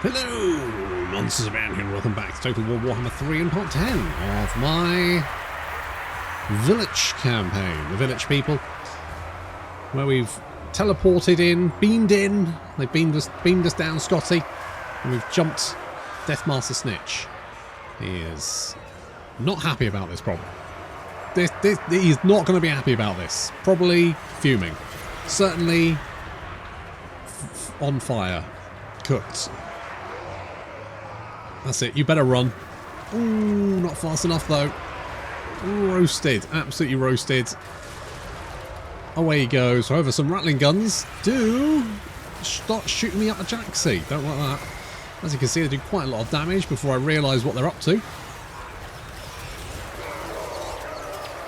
Hello, monsters around here, and welcome back to Total War Warhammer 3 and part 10 of my Vilitch campaign. The Vilitch people, where we've teleported in, beamed in, they beamed us down Scotty, and we've jumped Deathmaster Snitch. He is not happy about this problem. He's not going to be happy about this. Probably fuming. Certainly on fire. Cooked. That's it. You better run. Ooh, not fast enough though. Ooh, roasted. Absolutely roasted. Away he goes. However, some rattling guns do start shooting me up a jacksie. Don't like that. As you can see, they do quite a lot of damage before I realise what they're up to.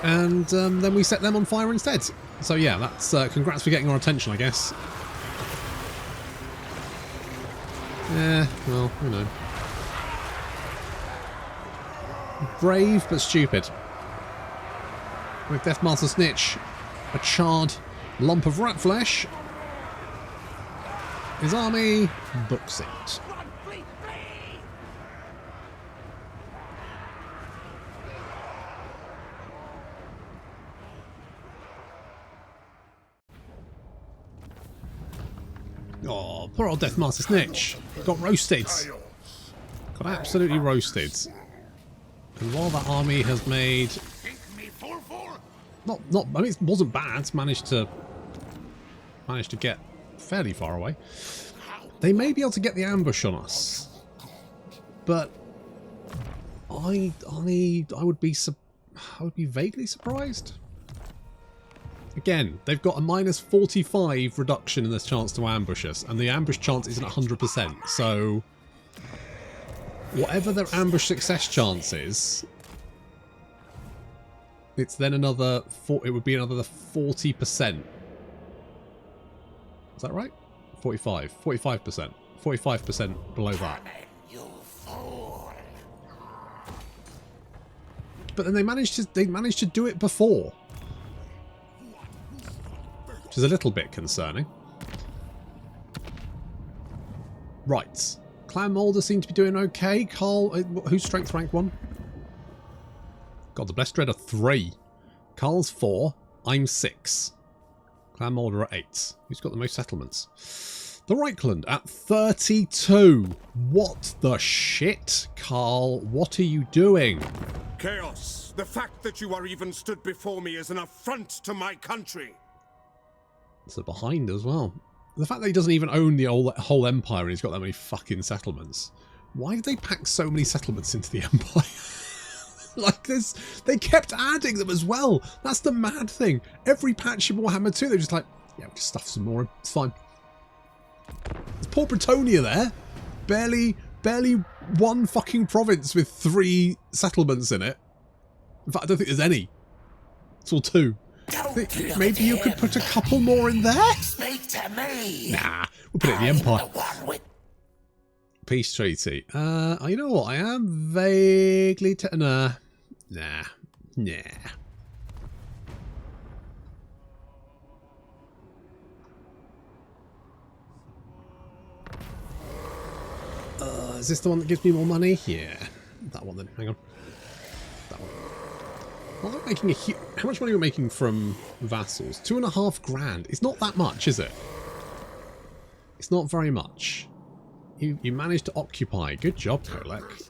And then we set them on fire instead. So yeah, that's congrats for getting our attention, I guess. Yeah, well, you know. Brave but stupid. With Deathmaster Snitch, a charred lump of rat flesh, his army books it. Oh, poor old Deathmaster Snitch. Got roasted. Got absolutely roasted. And while that army has made... I mean, it wasn't bad. Managed to get fairly far away. They may be able to get the ambush on us. But I would be vaguely surprised. Again, they've got a minus 45 reduction in this chance to ambush us, and the ambush chance isn't 100%. So, whatever their ambush success chance is, it's then another. It would be another 40%. Is that right? 45, 45%, 45% below that. But then they managed to do it before. Which is a little bit concerning. Right. Clan Molder seem to be doing okay. Carl, who's strength rank 1? God, the Blessed Dread are 3. Carl's 4. I'm 6. Clan Molder are 8. Who's got the most settlements? The Reichland at 32. What the shit? Carl, what are you doing? Chaos. The fact that you are even stood before me is an affront to my country. So behind as well. The fact that he doesn't even own the whole empire and he's got that many fucking settlements. Why did they pack so many settlements into the empire? Like this, they kept adding them as well. That's the mad thing. Every patch of Warhammer 2, they're just like, yeah, we'll just stuff some more in. It's fine. There's poor Bretonia there. Barely one fucking province with 3 settlements in it. In fact, I don't think there's any. It's all 2. Maybe you could put a couple more in there? Speak to me. Nah, we'll put it in the Empire. Peace treaty. You know what? I am vaguely... Nah. Is this the one that gives me more money? Yeah. That one then. Hang on. That one. Well, I'm making how much money are we making from vassals? 2.5 grand. It's not that much, is it? It's not very much. You managed to occupy. Good job, Kolek.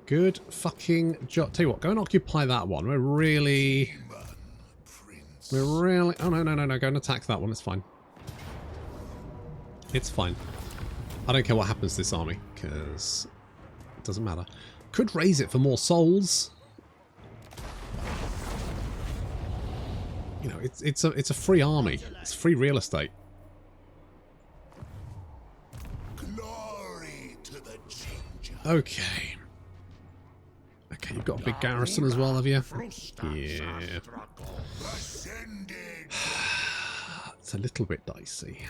Good fucking job. Tell you what, go and occupy that one. We're really... Oh, no. Go and attack that one. It's fine. It's fine. I don't care what happens to this army, because it doesn't matter. Could raise it for more souls. You know, it's a free army. It's free real estate. Glory to the ginger. Okay. Okay, you've got a big garrison as well, have you? Yeah. It's a little bit dicey.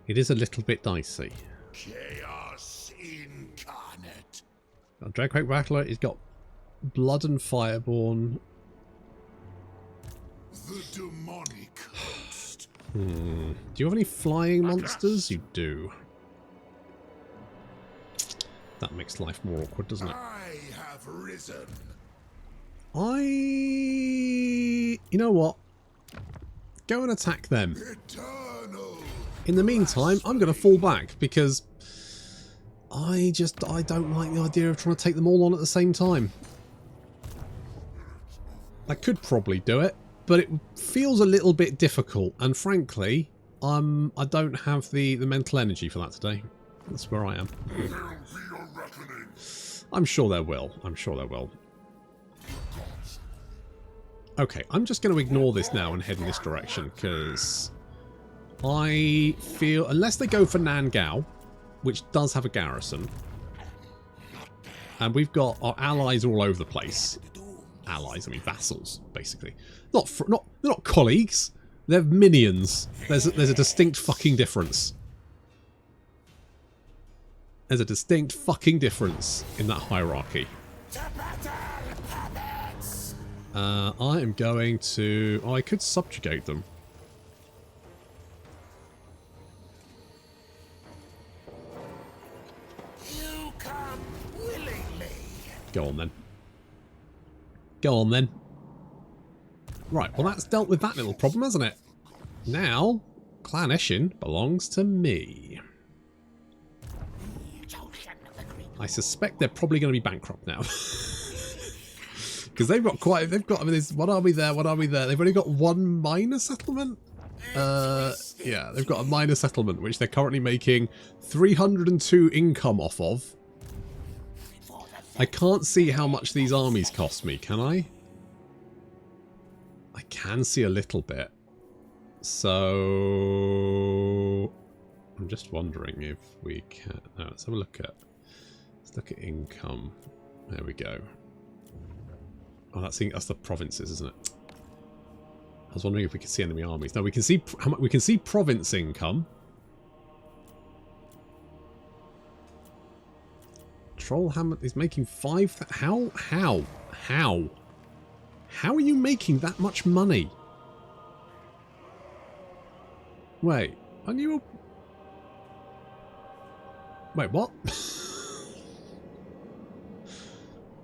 It is a little bit dicey. Chaos incarnate. Dragquake Rattler, he's got Blood and Fireborn. The demonic host. Do you have any flying monsters? You do. That makes life more awkward, doesn't it? I have risen. You know what? Go and attack them. Eternal. In the meantime, I'm going to fall back because I don't like the idea of trying to take them all on at the same time. I could probably do it, but it feels a little bit difficult, and frankly, I don't have the mental energy for that today. That's where I am. I'm sure there will. I'm sure there will. Okay, I'm just going to ignore this now and head in this direction, because I feel, unless they go for Nangao, which does have a garrison, and we've got our allies all over the place. Allies, I mean vassals, basically. They're not colleagues. They're minions. There's a distinct fucking difference. There's a distinct fucking difference in that hierarchy. I am going to... Oh, I could subjugate them. You come willingly. Go on then. Go on then. Right, well that's dealt with that little problem, hasn't it? Now, Clan Eshin belongs to me. I suspect they're probably going to be bankrupt now. Because they've got I mean, there's, what are we there? They've only got one minor settlement? Yeah, they've got a minor settlement, which they're currently making 302 income off of. I can't see how much these armies cost me, can I? I can see a little bit. So... I'm just wondering if we can... No, let's have a look at... Let's look at income. There we go. Oh, that's the provinces, isn't it? I was wondering if we could see enemy armies. No, we can see province income. Trollhammer is making 5... How are you making that much money? Wait, aren't you... Wait, what?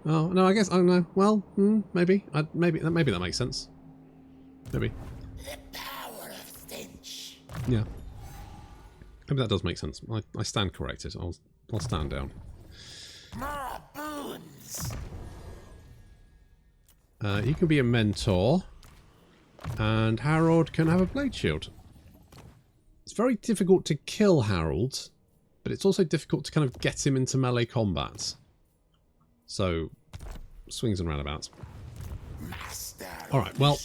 Oh, no, I guess, I don't know. Well, maybe. Maybe that makes sense. Maybe. The power of stench. Yeah. Maybe that does make sense. I stand corrected. I'll stand down. More boons. You can be a mentor, and Harold can have a blade shield. It's very difficult to kill Harold, but it's also difficult to kind of get him into melee combat. So, swings and roundabouts. Alright, well,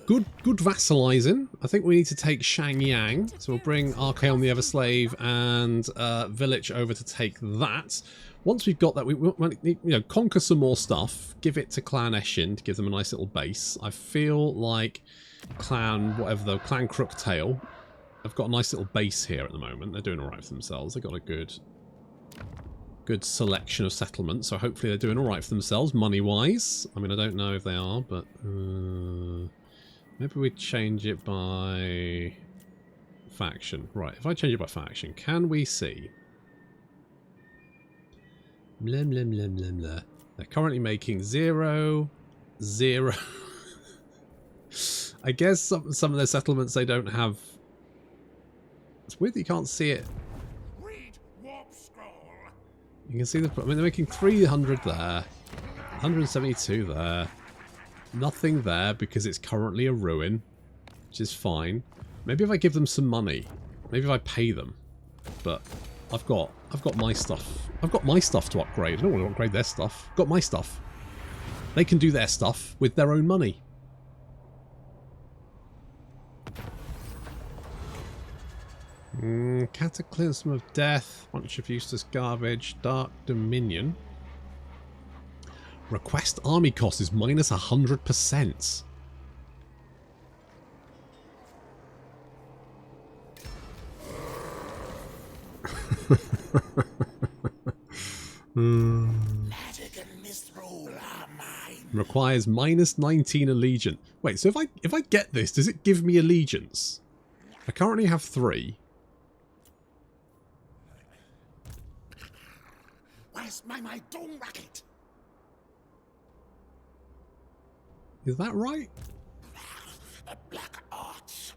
good vassalizing. I think we need to take Shangyang. So we'll bring Archaon the Everslave and Vilitch over to take that. Once we've got that, we conquer some more stuff. Give it to Clan Eshin to give them a nice little base. I feel like Clan Crooktail have got a nice little base here at the moment. They're doing alright for themselves. They've got a good selection of settlements, so hopefully they're doing alright for themselves, money-wise. I mean, I don't know if they are, but maybe we change it by faction. Right, if I change it by faction, can we see? Blah, blah, blah, blah, blah. They're currently making 0, 0. I guess some of their settlements they don't have. It's weird that you can't see it. You can see I mean, they're making 300 there, 172 there, nothing there because it's currently a ruin, which is fine. Maybe if I give them some money, maybe if I pay them, but I've got my stuff. I've got my stuff to upgrade. I don't want to upgrade their stuff. I've got my stuff. They can do their stuff with their own money. Cataclysm of Death, bunch of useless garbage, Dark Dominion. Request army cost is minus 100%. Requires minus 19 allegiance. Wait, so if I get this, does it give me allegiance? I currently have 3. Where's my dome racket? Is that right? The black arts.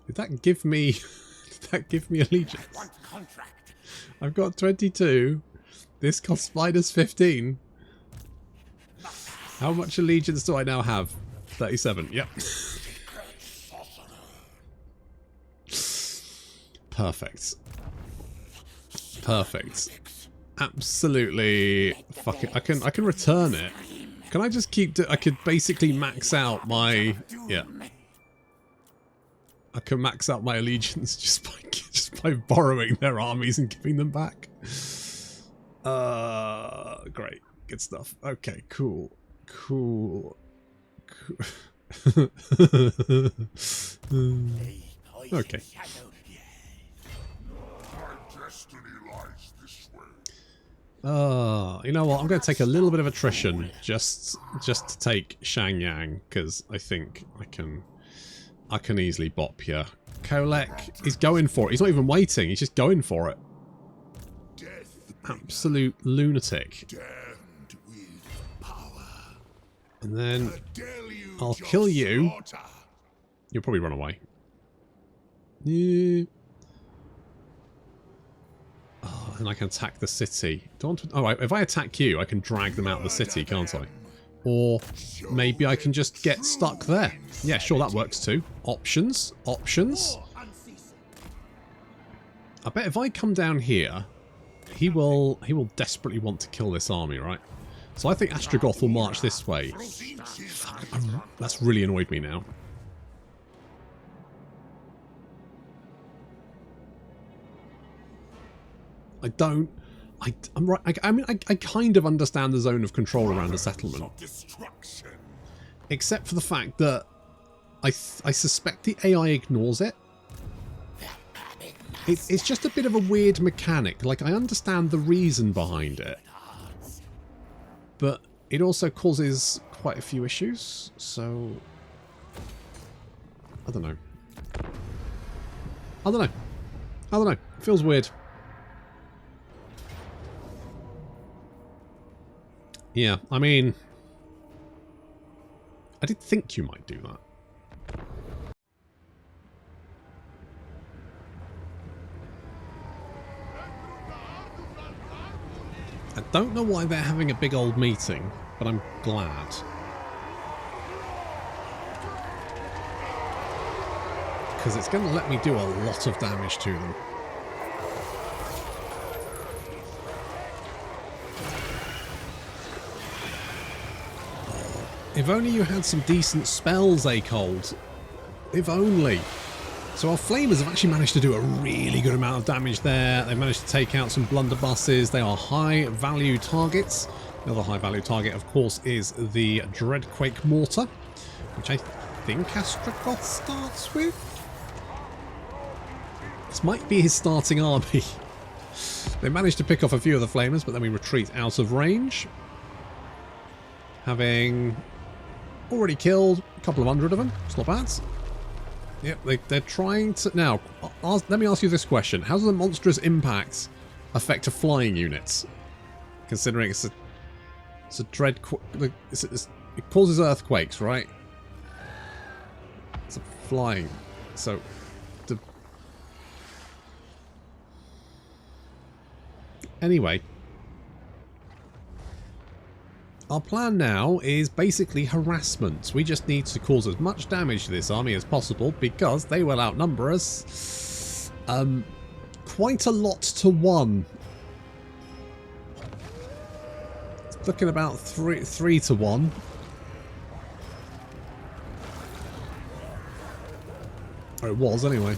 Did that give me... did that give me allegiance? I want contract. I've got 22. This costs minus 15. How much allegiance do I now have? 37. Yep. Perfect. Perfect. Absolutely. Fucking. I can return it. Can I just keep? I could basically max out my. Yeah. I can max out my allegiance just by borrowing their armies and giving them back. Great. Good stuff. Okay. Cool. Cool. Okay. You know what? I'm going to take a little bit of attrition just to take Shangyang, because I think I can easily bop here. Kolek, he's going for it. He's not even waiting. He's just going for it. Absolute lunatic. And then I'll kill you. You'll probably run away. Yeah. Oh, and I can attack the city. Do I want to, oh, if I attack you, I can drag them out of the city, can't I? Or maybe I can just get stuck there. Yeah, sure, that works too. Options. Options. I bet if I come down here, he will desperately want to kill this army, right? So I think Astrogoth will march this way. Fuck, that's really annoyed me now. I'm right. I mean, I kind of understand the zone of control around a settlement, except for the fact that I suspect the AI ignores it. It's just a bit of a weird mechanic. Like, I understand the reason behind it, but it also causes quite a few issues. So I don't know. I don't know. It feels weird. Yeah, I mean, I did think you might do that. I don't know why they're having a big old meeting, but I'm glad. Because it's going to let me do a lot of damage to them. If only you had some decent spells, Acold. If only. So our Flamers have actually managed to do a really good amount of damage there. They've managed to take out some blunderbusses. They are high value targets. The other high value target, of course, is the Dreadquake Mortar, which I think Astrogoth starts with. This might be his starting army. They managed to pick off a few of the Flamers, but then we retreat out of range. Having already killed a couple of hundred of them. It's not bad. Yep, they're trying to... Now, let me ask you this question. How does the monstrous impact affect a flying unit? Considering it's a dread... It causes earthquakes, right? It's a flying... So... Anyway... Our plan now is basically harassment. We just need to cause as much damage to this army as possible because they will outnumber us quite a lot to 1. It's looking about 3 to 1. Or it was anyway.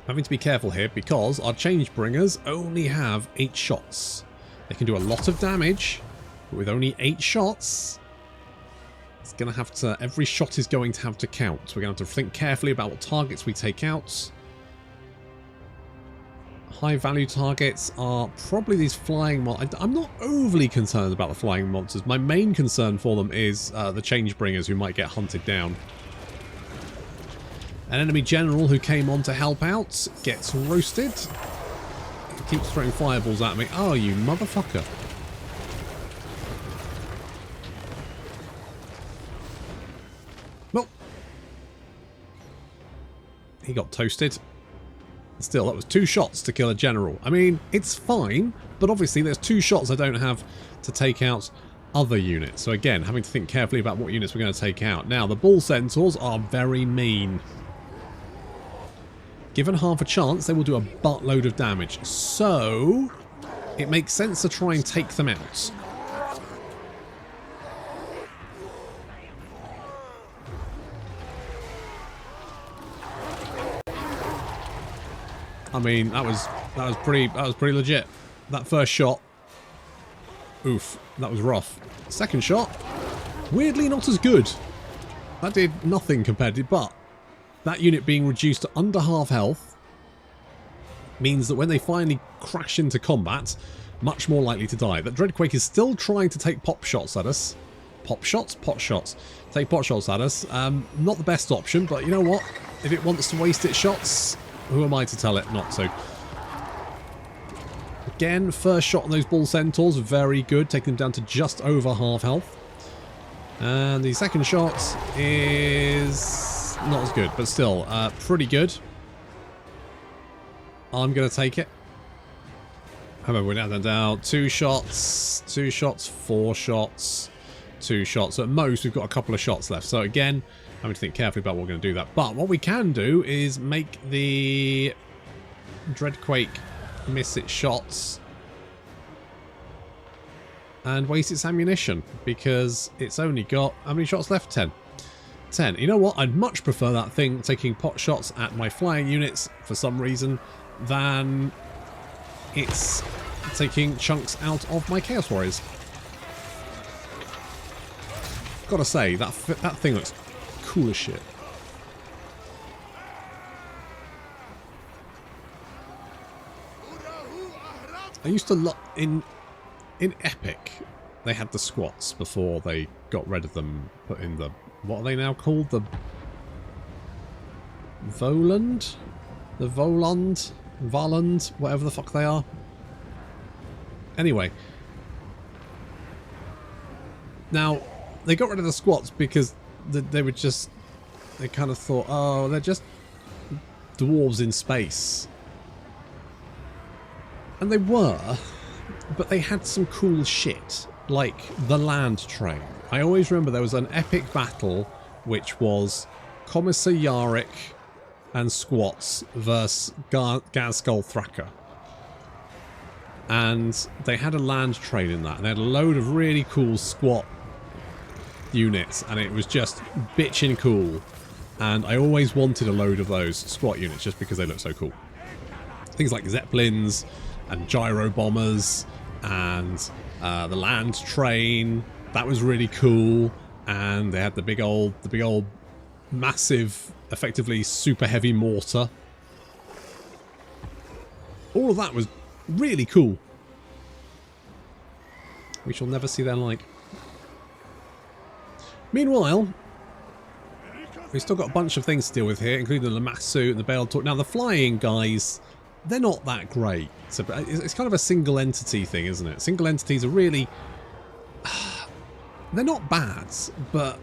Having to be careful here because our Changebringers only have 8 shots. They can do a lot of damage, but with only 8 shots, it's going to have to... Every shot is going to have to count. We're going to have to think carefully about what targets we take out. high value targets are probably these flying I'm not overly concerned about the flying monsters. My main concern for them is the Changebringers who might get hunted down. An enemy general who came on to help out gets roasted. He keeps throwing fireballs at me. Oh, you motherfucker. Well, he got toasted. Still, that was 2 shots to kill a general. I mean, it's fine, but obviously there's 2 shots I don't have to take out other units. So again, having to think carefully about what units we're going to take out. Now, the bull centaurs are very mean. Given half a chance, they will do a buttload of damage. So, it makes sense to try and take them out. I mean, that was pretty legit. That first shot, oof, that was rough. Second shot, weirdly not as good. That did nothing compared to, but that unit being reduced to under half health means that when they finally crash into combat, much more likely to die. That Dreadquake is still trying to take pop shots at us. Pop shots? Pot shots. Take pot shots at us. Not the best option, but you know what? If it wants to waste its shots, who am I to tell it not to? Again, first shot on those bull centaurs, very good, taking them down to just over half health. And the second shot is not as good, but still pretty good. I'm going to take it. However, we're down 2 shots, 2 shots, 4 shots, 2 shots. At most, we've got a couple of shots left. So again, having to think carefully about what we're going to do that. But what we can do is make the Dreadquake miss its shots and waste its ammunition, because it's only got, how many shots left? 10. 10. You know what? I'd much prefer that thing taking pot shots at my flying units for some reason than it's taking chunks out of my Chaos Warriors. Gotta say, that thing looks cool as shit. I used to love in Epic. They had the squats before they got rid of them. Put in the, what are they now called? The Voland, the Voland, Valand, whatever the fuck they are. Anyway, now they got rid of the squats because they were just, they kind of thought, oh, they're just dwarves in space. And they were, but they had some cool shit, like the land train. I always remember there was an epic battle which was Commissariat and squats versus Gazgul Thraka. And they had a land train in that, and they had a load of really cool squat units, and it was just bitchin' cool. And I always wanted a load of those squat units just because they look so cool. Things like Zeppelins and gyro bombers and the land train, that was really cool. And they had the big old massive, effectively super heavy mortar. All of that was really cool. We shall never see their like. Meanwhile, we've still got a bunch of things to deal with here, including the Mixu and the Bale Talk. Now, the flying guys, they're not that great. So it's kind of a single entity thing, isn't it? Single entities are really... they're not bad, but...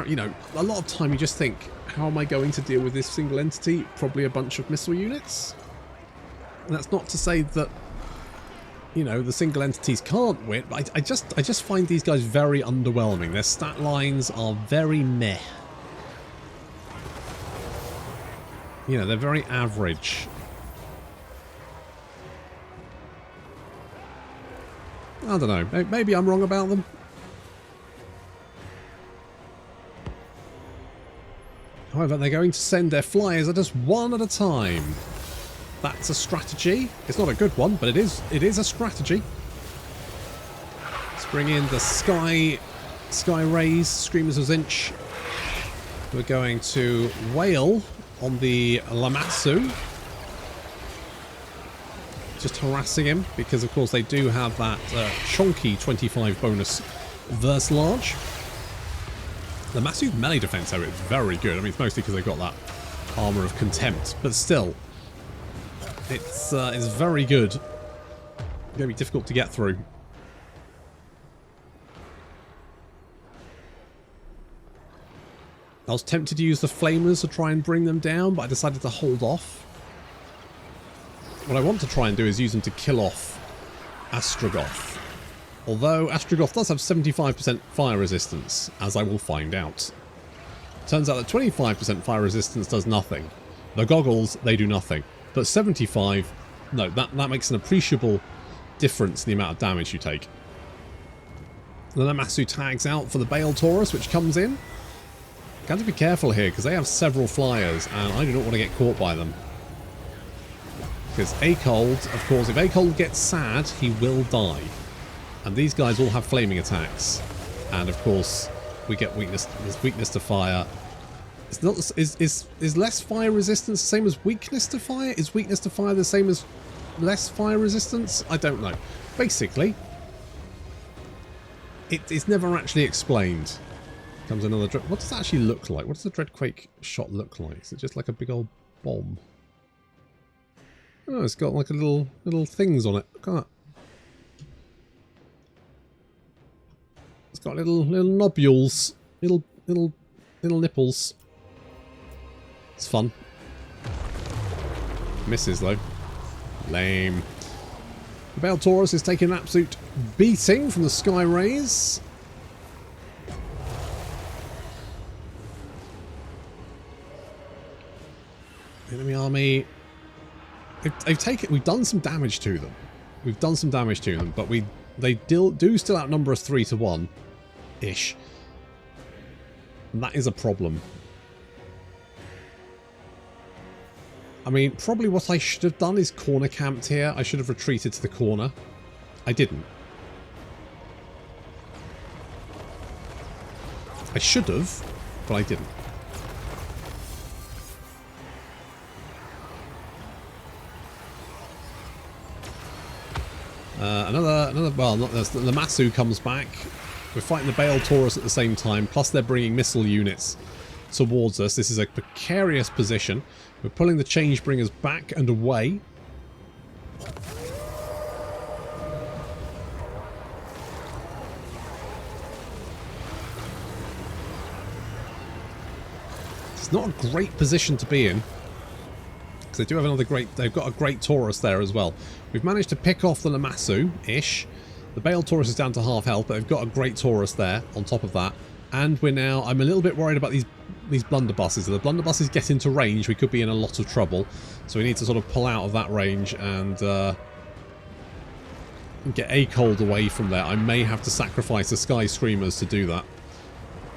you know, a lot of time you just think, how am I going to deal with this single entity? Probably a bunch of missile units. And that's not to say that, you know, the single entities can't win, but I just find these guys very underwhelming. Their stat lines are very meh. You know, they're very average. I don't know. Maybe I'm wrong about them. However, they're going to send their flyers at us one at a time. That's a strategy. It's not a good one, but it is a strategy. Let's bring in the Sky Rays, Screamers of Zinch. We're going to whale on the Lamassu. Just harassing him, because of course they do have that chonky 25 bonus verse large. Lamassu's melee defense area is very good. I mean, it's mostly because they've got that armor of contempt, but still, it's very good. It's going to be difficult to get through. I was tempted to use the flamers to try and bring them down, but I decided to hold off. What I want to try and do is use them to kill off Ostrogoth. Although Ostrogoth does have 75% fire resistance, as I will find out. Turns out that 25% fire resistance does nothing. The goggles, they do nothing. But 75, no, that makes an appreciable difference in the amount of damage you take. The Lamassu tags out for the Bale Taurus, which comes in. Got to be careful here, because they have several flyers, and I do not want to get caught by them. Because Acold, of course, if Acold gets sad, he will die. And these guys all have flaming attacks. And of course, we get weakness. There's weakness to fire. It's not. Is less fire resistance the same as weakness to fire? Is weakness to fire the same as less fire resistance? I don't know. Basically, it's never actually explained. Comes another. What does that actually look like? What does the Dreadquake shot look like? Is it just like a big old bomb? Oh, it's got like a little things on it. Look at that. It's got little nobules, little nipples. It's fun. Misses though. Lame. The Bale Taurus is taking an absolute beating from the Sky Rays. Enemy army. We've done some damage to them. We've done some damage to them, but they do still outnumber us 3-to-1-ish. And that is a problem. I mean, probably what I should have done is corner camped here. I should have retreated to the corner. I didn't. I should have, but I didn't. Well, not this. The Lamassu comes back. We're fighting the Bale Taurus at the same time, plus they're bringing missile units towards us. This is a precarious position. We're pulling the Changebringers back and away. It's not a great position to be in. Because they do have another great... They've got a great Taurus there as well. We've managed to pick off the Lamassu-ish. The Bale Taurus is down to half health, but they've got a great Taurus there on top of that. And we're now... I'm a little bit worried about these blunderbusses. If the blunderbusses get into range, we could be in a lot of trouble. So we need to sort of pull out of that range and get Acold away from there. I may have to sacrifice the Sky Screamers to do that.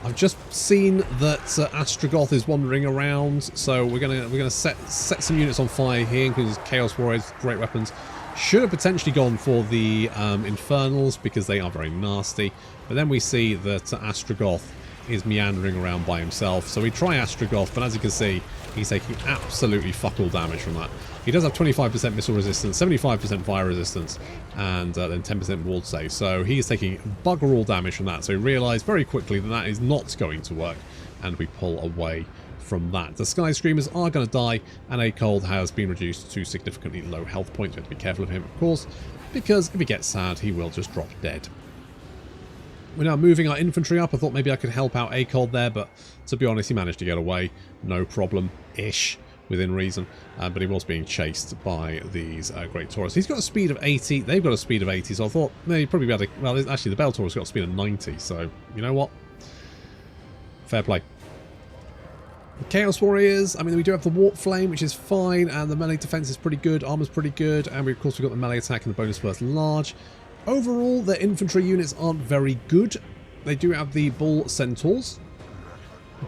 I've just seen that Ostrogoth is wandering around, so we're gonna set some units on fire here, including Chaos Warriors, great weapons. Should have potentially gone for the Infernals because they are very nasty, but then we see that Ostrogoth is meandering around by himself. So we try Ostrogoth, but as you can see, he's taking absolutely fuck all damage from that. He does have 25% missile resistance, 75% fire resistance, and then 10% ward save. So he's taking bugger all damage from that. So we realise very quickly that that is not going to work, and we pull away from that. The Sky Screamers are going to die, and Acold has been reduced to significantly low health points. We have to be careful of him, of course, because if he gets sad, he will just drop dead. We're now moving our infantry up. I thought maybe I could help out Acold there, but to be honest, he managed to get away. No problem-ish, within reason. But he was being chased by these great Taurus. He's got a speed of 80. They've got a speed of 80, so I thought, no, he'd probably be able to... Well, actually, the Bale Taurus got a speed of 90, so you know what? Fair play. The Chaos Warriors, I mean, we do have the Warp Flame, which is fine, and the melee defense is pretty good. Armor's pretty good, and of course we've got the melee attack and the bonus burst large. Overall, their infantry units aren't very good. They do have the Bull Centaurs,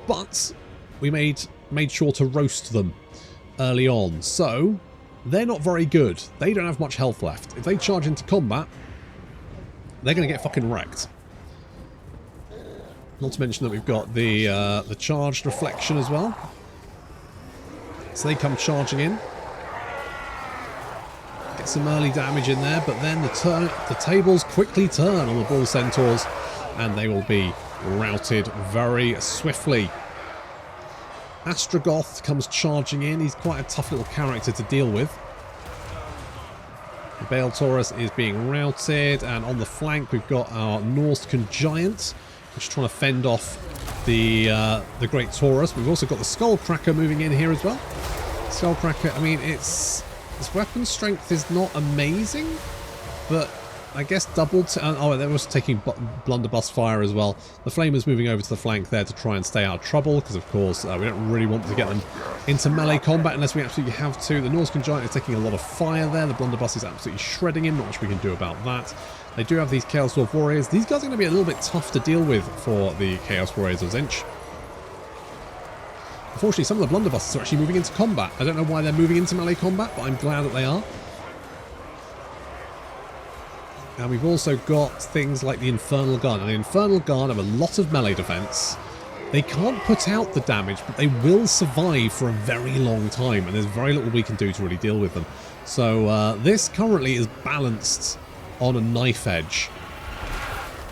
but we made sure to roast them early on, so they're not very good. They don't have much health left. If they charge into combat, they're going to get fucking wrecked. Not to mention that we've got the charged reflection as well. So they come charging in. Get some early damage in there, but then the tables quickly turn on the Bull Centaurs, and they will be routed very swiftly. Astrogoth comes charging in. He's quite a tough little character to deal with. The Bale Taurus is being routed, and on the flank we've got our Norscan Giant, which is trying to fend off the Great Taurus. We've also got the Skullcracker moving in here as well. Skullcracker, I mean, its weapon strength is not amazing, but I guess doubled. Oh, they're also taking blunderbuss fire as well. The Flamers moving over to the flank there to try and stay out of trouble, because of course we don't really want to get them into melee combat unless we absolutely have to. The Norscan Giant is taking a lot of fire there. The blunderbuss is absolutely shredding him. Not much we can do about that. They do have these Chaos Dwarf Warriors. These guys are going to be a little bit tough to deal with for the Chaos Warriors of Tzeentch. Unfortunately, some of the blunderbusses are actually moving into combat. I don't know why they're moving into melee combat, but I'm glad that they are. And we've also got things like the Infernal Guard. And the Infernal Guard have a lot of melee defense. They can't put out the damage, but they will survive for a very long time, and there's very little we can do to really deal with them. So this currently is balanced on a knife edge.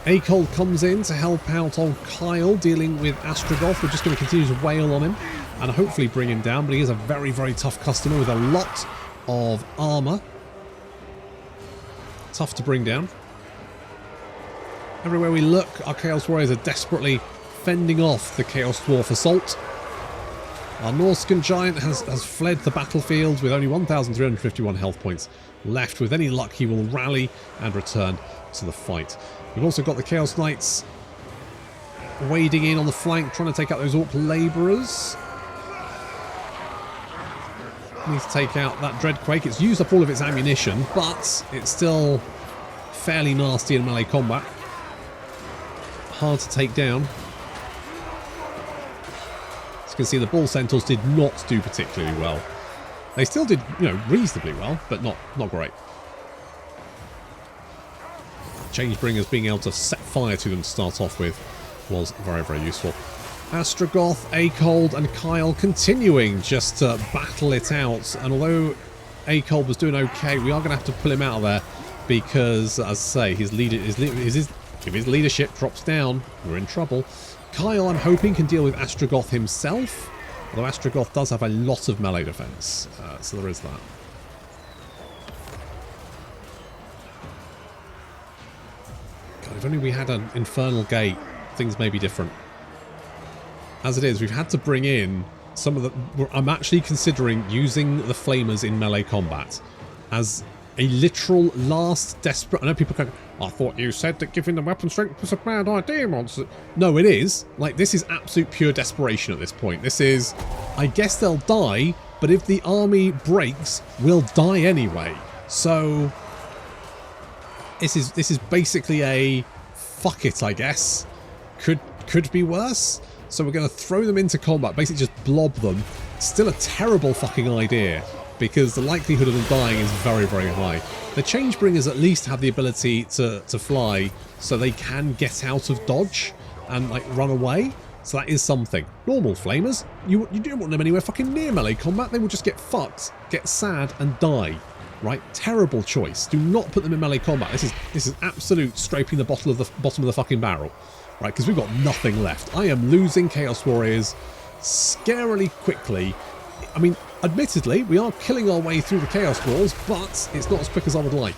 Acold comes in to help out old Kyle dealing with Astrogoth. We're just going to continue to wail on him and hopefully bring him down, but he is a very, very tough customer with a lot of armour. Tough to bring down. Everywhere we look, our Chaos Warriors are desperately fending off the Chaos Dwarf assault. Our Norscan Giant has fled the battlefield with only 1,351 health points left. With any luck, he will rally and return to the fight. We've also got the Chaos Knights wading in on the flank, trying to take out those Orc Labourers. Needs to take out that Dreadquake. It's used up all of its ammunition, but it's still fairly nasty in melee combat. Hard to take down. As you can see, the Bull Centaurs did not do particularly well. They still did, you know, reasonably well, but not great. Changebringers being able to set fire to them to start off with was very, very useful. Astrogoth, Acold and Kyle continuing just to battle it out, and although Acold was doing okay, we are going to have to pull him out of there because, as I say, if his leadership drops down, we're in trouble. Kyle, I'm hoping, can deal with Astrogoth himself, although Astrogoth does have a lot of melee defense, so there is that. God, if only we had an Infernal Gate, things may be different. As it is, we've had to bring in some of the... I'm actually considering using the Flamers in melee combat as a literal last desperate... I know people go, I thought you said that giving them weapon strength was a bad idea, monster. No, it is. Like, this is absolute pure desperation at this point. This is... I guess they'll die, but if the army breaks, we'll die anyway. So... This is basically a... Fuck it, I guess. Could be worse. So we're going to throw them into combat, basically just blob them. Still a terrible fucking idea, because the likelihood of them dying is very, very high. The Changebringers at least have the ability to fly, so they can get out of dodge and like run away. So that is something. Normal Flamers, you don't want them anywhere fucking near melee combat. They will just get fucked, get sad and die. Right? Terrible choice. Do not put them in melee combat. This is absolute scraping the bottom of the fucking barrel. Right, because we've got nothing left. I am losing Chaos Warriors scarily quickly. I mean, admittedly, we are killing our way through the Chaos Walls, but it's not as quick as I would like.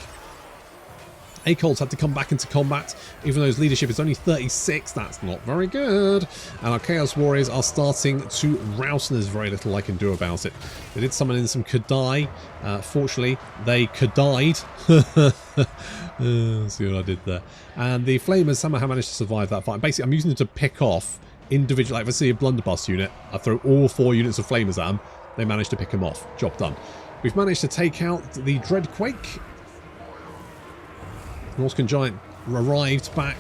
Acold's had to come back into combat, even though his leadership is only 36. That's not very good. And our Chaos Warriors are starting to rout, and there's very little I can do about it. They did summon in some Kadai. Fortunately, they Kadai'd. See what I did there. And the Flamers somehow managed to survive that fight. Basically, I'm using them to pick off individual... Like, if I see a blunderbuss unit, I throw all 4 units of Flamers at them. They managed to pick them off. Job done. We've managed to take out the Dreadquake. Norscan Giant arrived back,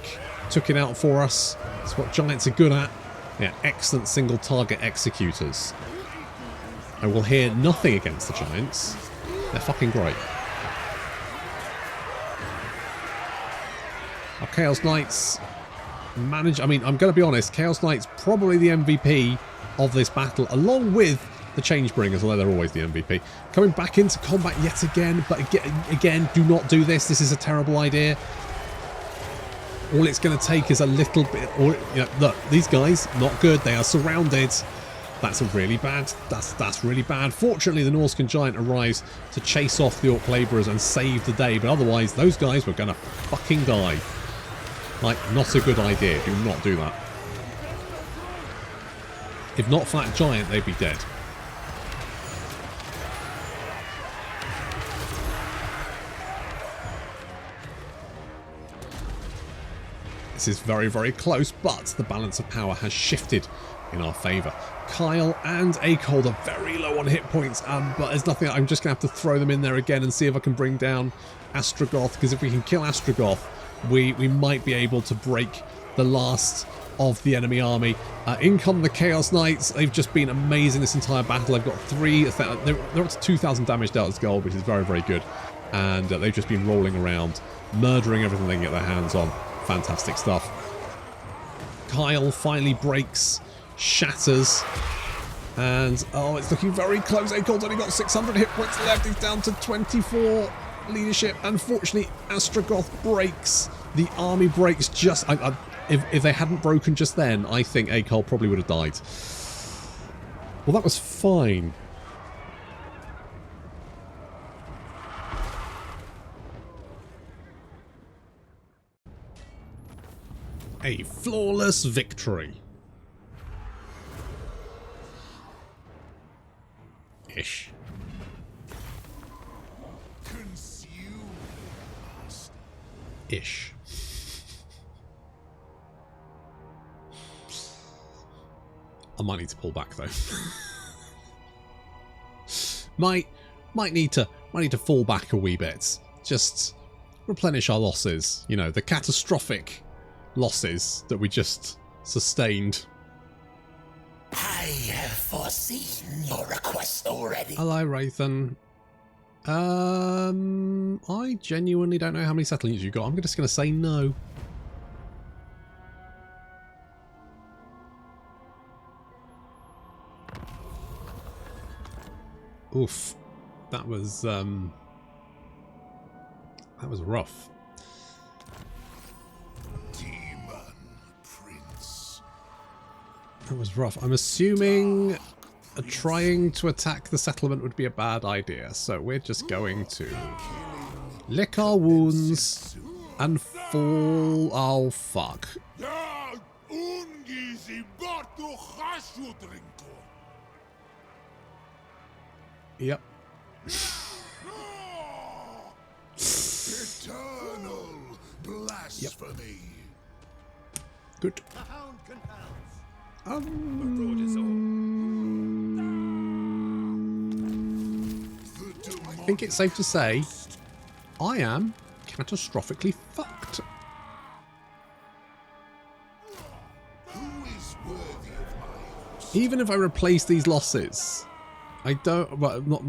took it out for us. That's what Giants are good at. Yeah, excellent single target executors. I will hear nothing against the Giants. They're fucking great. Our Chaos Knights manage... I mean, I'm going to be honest, Chaos Knights probably the MVP of this battle, along with the change bringers, although they're always the MVP. Coming back into combat yet again, but again, do not do this. This is a terrible idea. All it's going to take is a little bit. Or, you know, look, these guys, not good. They are surrounded. That's a really bad. That's really bad. Fortunately, the Norscan Giant arrives to chase off the Orc Labourers and save the day. But otherwise, those guys were going to fucking die. Like, not a good idea. Do not do that. If not for that giant, they'd be dead. This is very, very close, but the balance of power has shifted in our favour. Kyle and Akold are very low on hit points, but there's nothing. I'm just going to have to throw them in there again and see if I can bring down Astrogoth, because if we can kill Astrogoth, we might be able to break the last of the enemy army. In come the Chaos Knights. They've just been amazing this entire battle. They've got they're up to 2,000 damage dealt as gold, which is very, very good. And they've just been rolling around, murdering everything they can get their hands on. Fantastic stuff. Kyle finally breaks, shatters, and oh, it's looking very close. Akold's only got 600 hit points left. He's down to 24 leadership. Unfortunately, Astrogoth breaks. The army breaks just... If they hadn't broken just then, I think Akold probably would have died. Well, that was fine. A flawless victory. Ish. Ish. I might need to pull back though. might need to fall back a wee bit. Just replenish our losses. You know, the catastrophic losses that we just sustained. I have foreseen your request already. Hello, Ryzen. I genuinely don't know how many settlements you've got. I'm just going to say no. Oof, that was rough. Demon Prince. That was rough. I'm assuming trying to attack the settlement would be a bad idea, so we're just going to lick our wounds and fall. Oh fuck. Yep. Eternal blasphemy. Yep. Good. The hound compels. I think it's safe to say I am catastrophically fucked. Even if I replace these losses, I don't. Well, not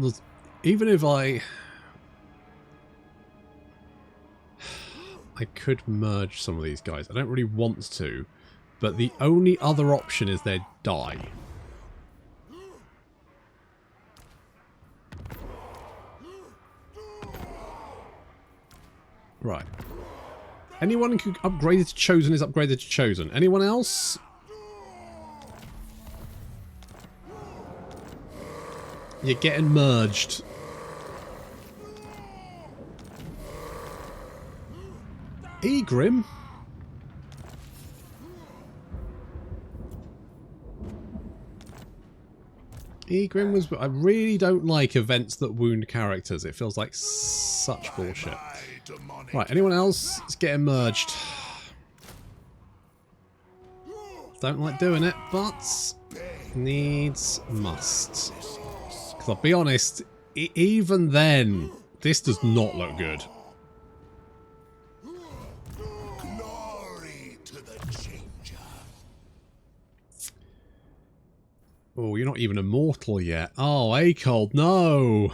even if I could merge some of these guys. I don't really want to, but the only other option is they die. Right. Anyone who upgraded to Chosen is upgraded to Chosen. Anyone else? You're getting merged. Egrim? Egrim was... I really don't like events that wound characters. It feels like such bullshit. Right, anyone else? It's getting merged. Don't like doing it, but needs must. Because I'll be honest, even then, this does not look good. Glory to the changer. Oh, you're not even immortal yet. Oh, Akold, no!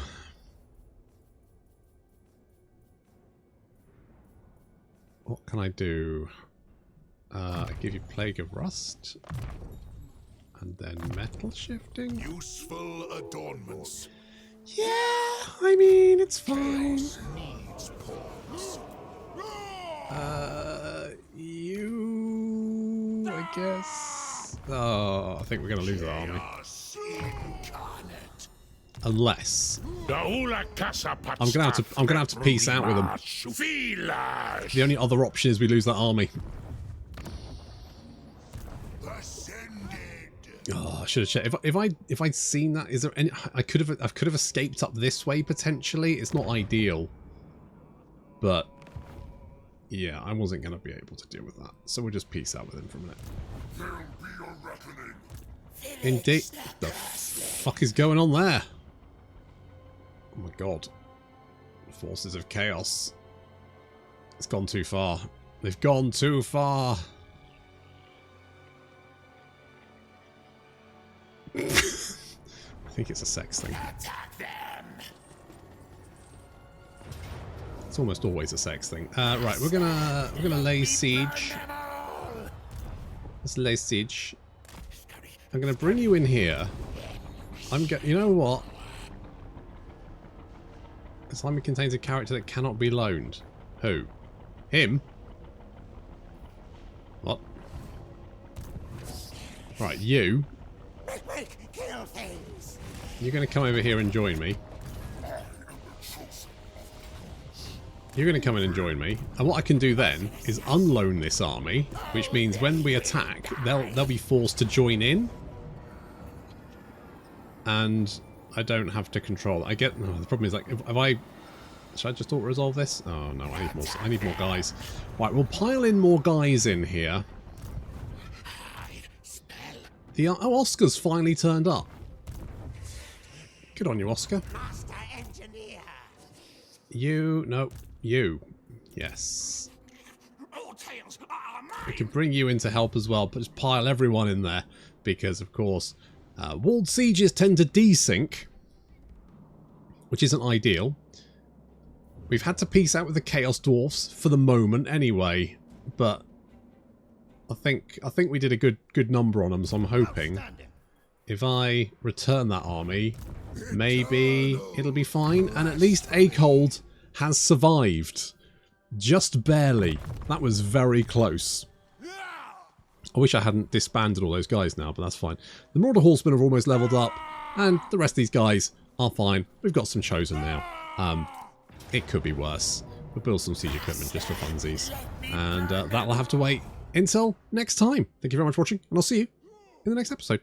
What can I do? I give you Plague of Rust. And then metal shifting. Useful adornments. Yeah, I mean, it's fine. Needs pawns. You... I guess... Oh, I think we're going to lose the army. Incarnate. Unless... I'm gonna have to peace out with them. The only other option is we lose that army. Oh, I should have checked. If I'd seen that, is there any? I could have escaped up this way potentially. It's not ideal, but yeah, I wasn't gonna be able to deal with that. So we'll just peace out with him for a minute. Indeed. The fuck is going on there? Oh my god. The forces of chaos. It's gone too far. They've gone too far. I think it's a sex thing. It's almost always a sex thing. Right, we're gonna lay siege. Let's lay siege. I'm gonna bring you in here. You know what? This army contains a character that cannot be loaned. Who? Him? What? Right, you. You're going to come over here and join me. You're going to come in and join me. And what I can do then is unloan this army, which means when we attack, they'll be forced to join in. And I don't have to control it. The problem is, like, if I... Should I just auto-resolve this? Oh, no, I need more guys. Right, we'll pile in more guys in here. Oh, Oscar's finally turned up. Good on you, Oscar. Master engineer. You. Yes. We can bring you in to help as well, but just pile everyone in there. Because, of course, walled sieges tend to desync. Which isn't ideal. We've had to peace out with the Chaos Dwarfs for the moment anyway. But I think we did a good number on them, so I'm hoping if I return that army, maybe it'll be fine. And at least Akehold has survived. Just barely. That was very close. I wish I hadn't disbanded all those guys now, but that's fine. The Marauder Horsemen have almost leveled up, and the rest of these guys are fine. We've got some chosen now. It could be worse. We'll build some siege equipment just for funsies. And that will have to wait until next time. Thank you very much for watching, and I'll see you in the next episode.